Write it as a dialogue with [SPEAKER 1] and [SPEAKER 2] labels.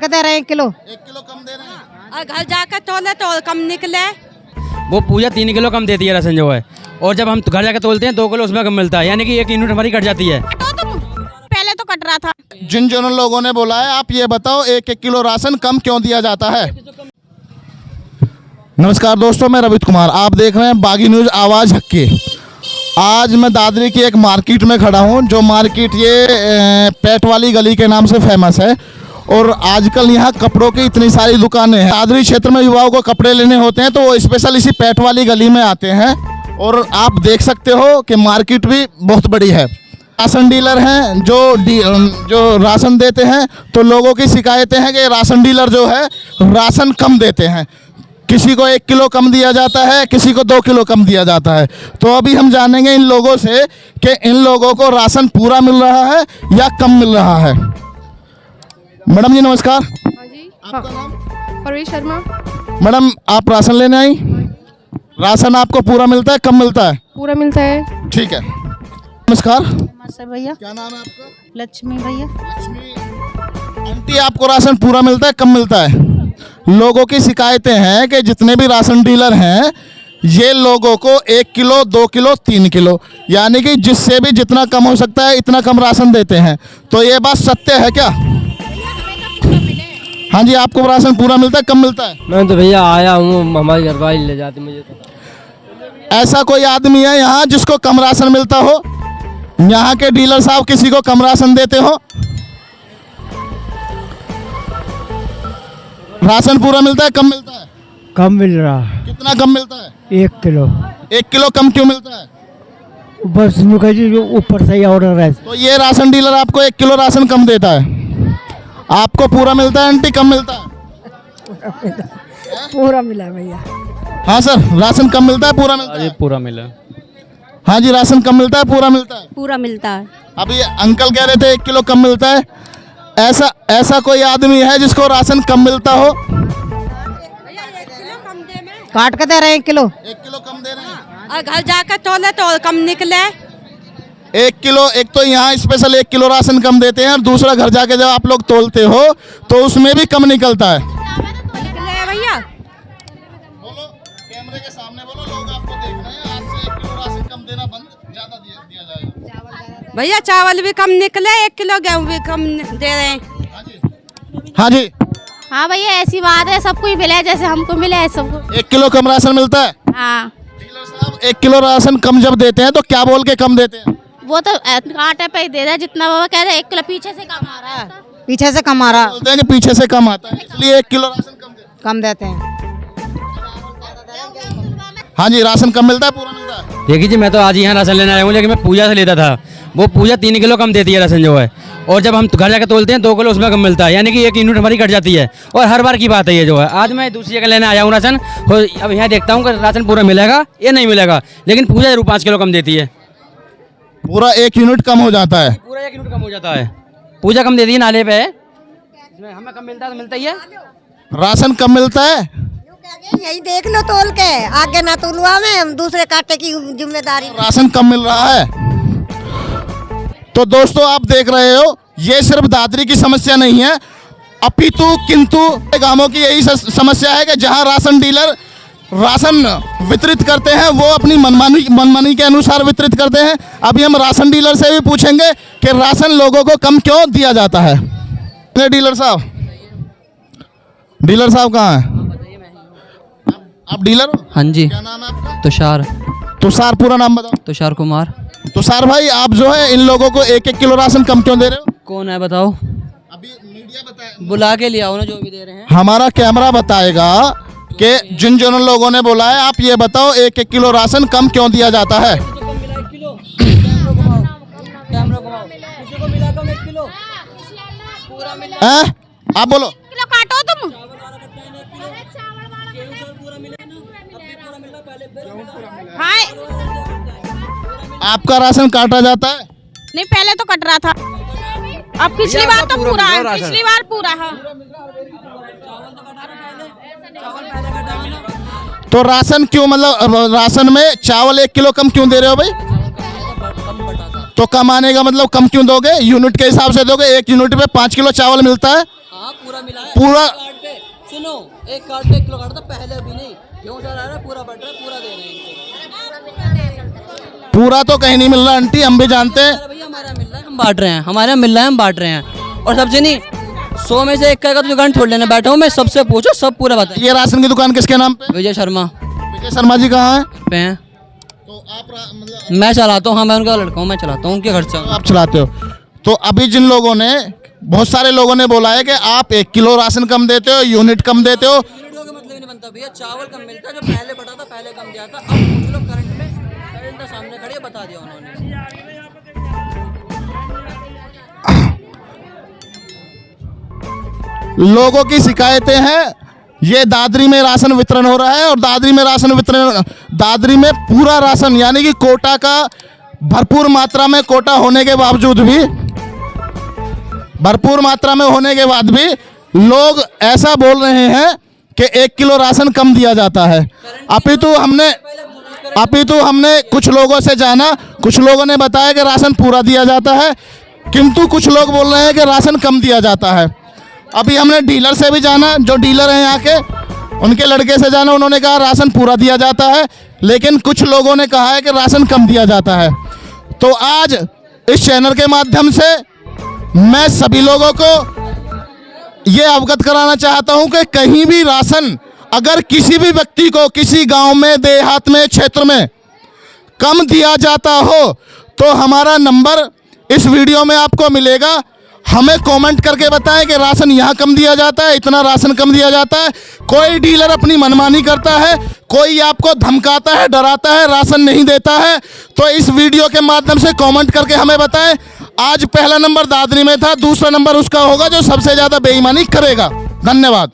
[SPEAKER 1] दे रहे हैं 1 kilo.
[SPEAKER 2] 1 kilo कम दे रहे हैं
[SPEAKER 3] और घर जाकर तोले तो और कम निकले।
[SPEAKER 4] वो पूजा 3 किलो कम देती है राशन जो है, और जब हम घर जाकर तोलते हैं 2 किलो उसमें कम मिलता है, यानी कि 1 यूनिट हमारी कट जाती है।
[SPEAKER 3] पहले तो कट रहा था।
[SPEAKER 2] जिन जिन लोगों ने बोला है आप ये बताओ 1-1 किलो राशन कम क्यों दिया जाता है। नमस्कार दोस्तों, मैं रवित कुमार, आप देख रहे हैं बागी न्यूज़ आवाज़ हक की। आज मैं दादरी की एक मार्केट में खड़ा हूं, जो मार्केट ये पेट वाली गली के नाम से फेमस है। और आजकल यहाँ कपड़ों की इतनी सारी दुकानें हैं। दादरी क्षेत्र में युवाओं को कपड़े लेने होते हैं तो वो स्पेशल इसी पेट वाली गली में आते हैं। और आप देख सकते हो कि मार्केट भी बहुत बड़ी है। राशन डीलर हैं जो राशन देते हैं, तो लोगों की शिकायतें हैं कि राशन डीलर जो है राशन कम देते हैं। किसी को 1 किलो कम दिया जाता है, किसी को 2 किलो कम दिया जाता है। तो अभी हम जानेंगे इन लोगों से कि इन लोगों को राशन पूरा मिल रहा है या कम मिल रहा है। मैडम जी नमस्कार।
[SPEAKER 5] हाँ जी,
[SPEAKER 2] आपका नाम?
[SPEAKER 5] परवीन शर्मा।
[SPEAKER 2] मैडम आप राशन लेने आई? राशन आपको पूरा मिलता है, कम मिलता है?
[SPEAKER 5] पूरा मिलता है।
[SPEAKER 2] ठीक है, नमस्कार।
[SPEAKER 1] नमस्ते भैया।
[SPEAKER 2] क्या नाम है आपका?
[SPEAKER 1] लक्ष्मी भैया।
[SPEAKER 2] लक्ष्मी आंटी, आपको राशन पूरा मिलता है, कम मिलता है? लोगों की शिकायतें हैं कि जितने भी राशन डीलर हैं ये लोगों को 1 किलो 2 किलो 3 किलो यानी कि जिससे भी जितना कम हो सकता है इतना कम राशन देते हैं। तो ये बात सत्य है क्या? हाँ जी, आपको राशन पूरा मिलता है, कम मिलता है?
[SPEAKER 4] मैं तो भैया आया हूँ, हमारी घर वाली ले जाती मुझे तो।
[SPEAKER 2] ऐसा कोई आदमी है यहाँ जिसको कम राशन मिलता हो? यहाँ के डीलर साहब किसी को कम राशन देते हो? राशन पूरा मिलता है, कम मिलता है?
[SPEAKER 6] कम मिल रहा है।
[SPEAKER 2] कितना कम मिलता है?
[SPEAKER 6] 1 किलो।
[SPEAKER 2] 1 किलो कम क्यों मिलता है?
[SPEAKER 6] बस मुखर्जी जो ऊपर से ही ऑर्डर है।
[SPEAKER 2] तो ये राशन डीलर आपको 1 किलो राशन कम देता है, आपको पूरा मिलता है आंटी, कम मिलता है?
[SPEAKER 1] पूरा मिला है भैया।
[SPEAKER 2] हाँ सर, राशन कम मिलता है, पूरा मिलता है?
[SPEAKER 4] पूरा मिला।
[SPEAKER 2] हाँ जी, राशन कम मिलता है, पूरा मिलता है?
[SPEAKER 3] पूरा मिलता है।
[SPEAKER 2] अभी अंकल कह रहे थे 1 किलो कम मिलता है। ऐसा कोई आदमी है जिसको राशन कम मिलता हो?
[SPEAKER 1] काट के दे रहे हैं 1 किलो।
[SPEAKER 2] 1 किलो कम दे रहे हैं
[SPEAKER 3] और घर जाकर तोले तो और कम निकले।
[SPEAKER 2] 1 किलो, एक तो यहाँ स्पेशल 1 किलो राशन कम देते हैं और दूसरा घर जाके जब आप लोग तोलते हो तो उसमें भी कम निकलता है।
[SPEAKER 3] निकले भैया।
[SPEAKER 2] बोलो, कैमरे के सामने बोलो, लोग आपको देख रहे हैं। आज से 1 किलो राशन कम देना बंद, ज्यादा दिया जाएगा।
[SPEAKER 3] भैया चावल भी कम निकले, 1 किलो गेहूँ भी कम दे रहे हैं।
[SPEAKER 2] हाँ जी,
[SPEAKER 7] हाँ भैया, ऐसी बात है, सबको ही मिले जैसे हमको मिले है सबको।
[SPEAKER 2] 1 किलो कम राशन मिलता है?
[SPEAKER 7] हाँ।
[SPEAKER 2] डीलर साहब 1 किलो राशन कम जब देते हैं तो क्या बोल के कम देते हैं?
[SPEAKER 7] वो तो कांटे पे ही दे रहा है, जितना वो कह रहे 1 किलो पीछे से कम आ रहा है।
[SPEAKER 1] पीछे से कम आ रहा,
[SPEAKER 2] बोलते हैं कि पीछे से कम आता है, इसलिए 1 किलो राशन
[SPEAKER 1] कम देते हैं।
[SPEAKER 2] हाँ जी, राशन कम मिलता है, पूरा मिलता है?
[SPEAKER 4] देखिए जी, मैं तो आज यहाँ राशन लेने आया हूँ, लेकिन मैं पूजा से लेता था। वो पूजा 3 किलो कम देती है राशन जो है, और जब हम घर जाकर तोलते हैं 2 किलो उसमें कम मिलता है, यानी कि 1 यूनिट हमारी कट जाती है। और हर बार की बात है ये जो है। आज मैं दूसरी जगह लेने आया हूँ राशन, और अब यहाँ देखता हूँ कि राशन पूरा मिलेगा या नहीं मिलेगा, लेकिन पूजा जरूर 5 किलो कम देती है।
[SPEAKER 2] पूरा 1 यूनिट कम हो जाता है?
[SPEAKER 4] पूरा 1 यूनिट कम हो जाता है। पूजा कम देती है, नाले पे है, हमें कम मिलता है तो मिलता ही है।
[SPEAKER 2] राशन कम मिलता है?
[SPEAKER 1] यही देख लो तोल के, आगे ना तोलवा में हम दूसरे काटे की जिम्मेदारी।
[SPEAKER 2] राशन कम मिल रहा है। तो दोस्तों आप देख रहे हो, ये सिर्फ दादरी की समस्या नहीं है, अपितु किंतु गांवों की यही समस्या है कि जहां राशन डीलर राशन वितरित करते हैं वो अपनी मनमानी के अनुसार वितरित करते हैं। अभी हम राशन डीलर से भी पूछेंगे कि राशन लोगों को कम क्यों दिया जाता है। डीलर साहब कहाँ हैं? आप डीलर हो?
[SPEAKER 8] हाँ जी।
[SPEAKER 2] क्या नाम है आपका?
[SPEAKER 8] तुषार,
[SPEAKER 2] पूरा नाम बताओ।
[SPEAKER 8] तुषार कुमार।
[SPEAKER 2] तुषार भाई, आप जो है इन लोगों को 1-1 किलो राशन कम क्यों दे रहे हो?
[SPEAKER 8] कौन है बताओ?
[SPEAKER 2] अभी मीडिया बताए,
[SPEAKER 8] बुला के लिया ना, जो भी दे रहे हैं।
[SPEAKER 2] हमारा कैमरा बताएगा कि जिन जिन लोगों ने बोला है आप ये बताओ 1-1 किलो राशन कम क्यों दिया जाता है। हैं? आप बोलो।
[SPEAKER 7] किलो काटो तुम। हाँ,
[SPEAKER 2] आपका राशन काटा जाता है?
[SPEAKER 7] नहीं पहले तो कट रहा था, अब पिछली बार तो पूरा है, पिछली बार पूरा है।
[SPEAKER 2] तो राशन क्यों, मतलब राशन में चावल 1 किलो कम क्यों दे रहे हो भाई? तो कम आने का मतलब कम क्यों दोगे? यूनिट के हिसाब से दोगे? 1 यूनिट पे 5 किलो चावल मिलता है।
[SPEAKER 8] हाँ पूरा मिला है।
[SPEAKER 2] पूरा
[SPEAKER 8] एक कार्ड पे सुनो, एक कार्ड पे 1 किलो कार्ड था पहले, अभी नहीं। गेहूं चढ़ा रहा है, पूरा बट रहा है, पूरा दे रहे हैं इनको।
[SPEAKER 2] पूरा तो कहीं नहीं मिल रहा आंटी, हम भी जानते हैं।
[SPEAKER 8] अरे भैया हमारा मिल रहा है, हम बांट रहे हैं, हमारे यहाँ मिल रहा है, हम बांट रहे हैं। और सबसे नहीं 100 में से 1 का तो दुकान छोड़ लेना बैठा हूँ मैं, सबसे पूछो सब पूरा बताएं।
[SPEAKER 2] ये राशन की दुकान किसके नाम पे?
[SPEAKER 8] विजय शर्मा
[SPEAKER 2] विजय शर्मा जी कहाँ हैं?
[SPEAKER 8] पे हैं।
[SPEAKER 2] तो आप मतलब
[SPEAKER 8] मैं चलाता हूँ, हाँ मैं उनका लड़का हूँ, मैं चलाता हूँ, उनके खर्चा।
[SPEAKER 2] आप चलाते हो। तो अभी जिन लोगों ने, बहुत सारे लोगों ने बोला है कि आप 1 किलो राशन कम देते हो, यूनिट कम देते हो।
[SPEAKER 8] यूनिटों का मतलब ही नहीं बनता भैया, चावल कम मिलता है, जो पहले बढ़ा था पहले कम दिया था। अब कुछ लोग करंट में सामने खड़े बता दिया उन्होंने।
[SPEAKER 2] लोगों की शिकायतें हैं, ये दादरी में राशन वितरण हो रहा है और दादरी में राशन वितरण, दादरी में पूरा राशन यानी कि कोटा का भरपूर मात्रा में कोटा होने के बावजूद भी, भरपूर मात्रा में होने के बाद भी लोग ऐसा बोल रहे हैं कि 1 किलो राशन कम दिया जाता है। अपितु हमने कुछ लोगों से जाना, कुछ लोगों ने बताया कि राशन पूरा दिया जाता है, किंतु कुछ लोग बोल रहे हैं कि राशन कम दिया जाता है। अभी हमने डीलर से भी जाना, जो डीलर हैं यहाँ के, उनके लड़के से जाना, उन्होंने कहा राशन पूरा दिया जाता है, लेकिन कुछ लोगों ने कहा है कि राशन कम दिया जाता है। तो आज इस चैनल के माध्यम से मैं सभी लोगों को ये अवगत कराना चाहता हूँ कि कहीं भी राशन अगर किसी भी व्यक्ति को किसी गांव में, देहात में, क्षेत्र में कम दिया जाता हो तो हमारा नंबर इस वीडियो में आपको मिलेगा। हमें कमेंट करके बताएं कि राशन यहाँ कम दिया जाता है, इतना राशन कम दिया जाता है। कोई डीलर अपनी मनमानी करता है, कोई आपको धमकाता है, डराता है, राशन नहीं देता है, तो इस वीडियो के माध्यम से कमेंट करके हमें बताएं। आज पहला नंबर दादरी में था, दूसरा नंबर उसका होगा जो सबसे ज़्यादा बेईमानी करेगा। धन्यवाद।